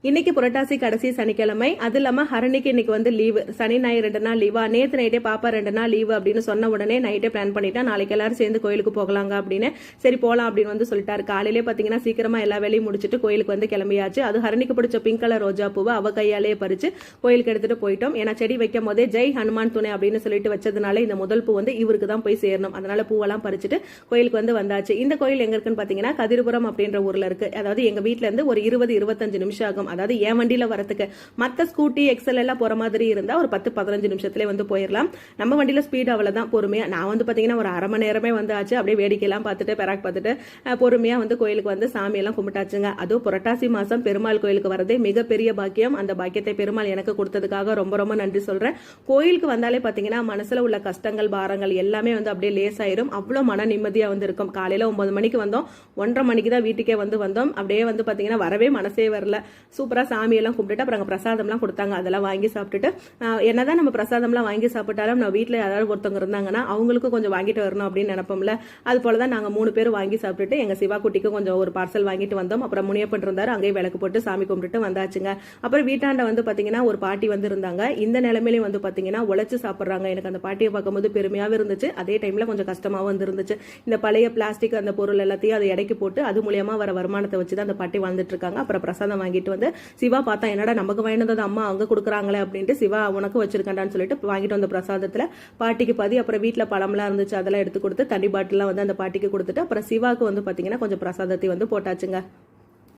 இன்னைக்கு புரட்டாசி கடைசி சனிக்கிழமை. அது இல்லாம ஹரணிக்கு இன்னைக்கு வந்து லீவு, சனி ஞாயிறு 2 நாள் லீவா. நேத்து நைட்டே பாப்பா 2 நாள் லீவு அப்படின்னு சொன்ன உடனே நைட்டே பிளான் பண்ணிட்டா நாளைக்கு எல்லாரும் சேர்ந்து கோயிலுக்கு போகலாங்க அப்படின்னு. சரி போலாம் அப்படின்னு வந்து சொல்லிட்டாரு. காலையிலே பாத்தீங்கன்னா சீக்கிரமா எல்லா வேலையும் முடிச்சுட்டு கோயிலுக்கு வந்து கிளம்பியாச்சு. அது ஹரணிக்கு பிடிச்ச பிங்க் கலர் ரோஜா பூவை அவ கையாலேயே பறிச்சு கோயிலுக்கு எடுத்துட்டு போயிட்டோம். ஏன்னா செடி வைக்கும் போதே ஜெய் ஹனுமான் துணை அப்படின்னு சொல்லிட்டு வச்சதுனால இந்த முதல் பூ வந்து இவருக்கு தான் போய் சேரணும். அதனால பூவெல்லாம் பறிச்சுட்டு கோயிலுக்கு வந்து வந்தாச்சு. இந்த கோயில் எங்க இருக்குன்னு பாத்தீங்கன்னா கதிர்புரம் அப்படின்ற ஊர்ல இருக்கு. அதாவது எங்க வீட்டுல இருந்து ஒரு 20-25 நிமிஷம் ஆகும். அதாவது என் வண்டியில வரதுக்கு. மத்த ஸ்கூட்டி எக்ஸல் எல்லாம் போற மாதிரி இருந்தா ஒரு 10-15 நிமிஷத்துல வந்து போயிடலாம். நம்ம வண்டியில ஸ்பீட் அவ்வளவுதான், பொறுமையா. நான் வந்து பாத்தீங்கன்னா ஒரு அரை மணி நேரமே வந்து ஆச்சு. அப்படியே வேடிக்கை எல்லாம் பார்த்துட்டு பெராக் பார்த்துட்டு பொறுமையா வந்து கோயிலுக்கு வந்து சாமி எல்லாம் கும்பிட்டாச்சுங்க. அதுவும் புரட்டாசி மாசம் பெருமாள் கோயிலுக்கு வரதே மிகப்பெரிய பாக்கியம். அந்த பாக்கியத்தை பெருமாள் எனக்கு கொடுத்ததுக்காக ரொம்ப ரொம்ப நன்றி சொல்றேன். கோயிலுக்கு வந்தாலே பாத்தீங்கன்னா மனசுல உள்ள கஷ்டங்கள் பாரங்கள் எல்லாமே வந்து அப்படியே லேசாயிரும். அவ்வளவு மன நிம்மதியா வந்து இருக்கும். காலையில 9 மணிக்கு வந்தோம், 1:30 மணிக்கு தான் வீட்டுக்கே வந்து வந்தோம். அப்படியே வந்து பாத்தீங்கன்னா வரவே மனசே வரல. சூப்பரா சாமியெல்லாம் கும்பிட்டுட்டு அப்புறம் பிரசாதம்லாம் கொடுத்தாங்க. அதெல்லாம் வாங்கி சாப்பிட்டுட்டு என்னதான் நம்ம பிரசாதம்லாம் வாங்கி சாப்பிட்டாலும் நம்ம வீட்டில் யாராவது ஒருத்தவங்க இருந்தாங்கன்னா அவங்களுக்கும் கொஞ்சம் வாங்கிட்டு வரணும் அப்படின்னு நினைப்போம்ல. அது போலதான் நாங்கள் 3 பேர் வாங்கி சாப்பிட்டுட்டு எங்க சிவா குட்டிக்கு கொஞ்சம் ஒரு பார்சல் வாங்கிட்டு வந்தோம். அப்புறம் முனியப்பன் இருந்தாரு, அங்கேயே விளக்கு போட்டு சாமி கும்பிட்டுட்டு வந்தாச்சுங்க. அப்புறம் வீட்டாண்ட வந்து பாத்தீங்கன்னா ஒரு பாட்டி வந்து இருந்தாங்க. இந்த நிலைமையிலையும் வந்து பாத்தீங்கன்னா உழைச்சு சாப்பிட்றாங்க. எனக்கு அந்த பாட்டியை பார்க்கும்போது பெருமையாவே இருந்துச்சு, அதே டைம்ல கொஞ்சம் கஷ்டமாவும் வந்து இருந்துச்சு. இந்த பழைய பிளாஸ்டிக் அந்த பொருள் எல்லாத்தையும் அதை எடைக்கு போட்டு அது மூலியமா வர வருமானத்தை வச்சுதான் அந்த பாட்டி வாழ்ந்துட்டு இருக்காங்க. அப்புறம் பிரசாதம் வாங்கிட்டு வந்து சிவா பார்த்தா என்னடா நமக்கு வாங்கிட்டு அம்மா அங்க கொடுக்குறாங்களே அப்படின்ட்டு, சிவா உனக்கு வச்சிருக்கேன்டான்னு சொல்லிட்டு வாங்கிட்டு வந்த பிரசாதத்துல பாட்டிக்கு பாதி, அப்புறம் வீட்டுல பழம்லாம் இருந்துச்சு அதெல்லாம் எடுத்து கொடுத்து தண்ணி பாட்டிலாம் வந்து அந்த பாட்டிக்கு கொடுத்துட்டு அப்புறம் சிவாக்கு வந்து பாத்தீங்கன்னா கொஞ்சம் பிரசாதத்தை வந்து போட்டாச்சுங்க.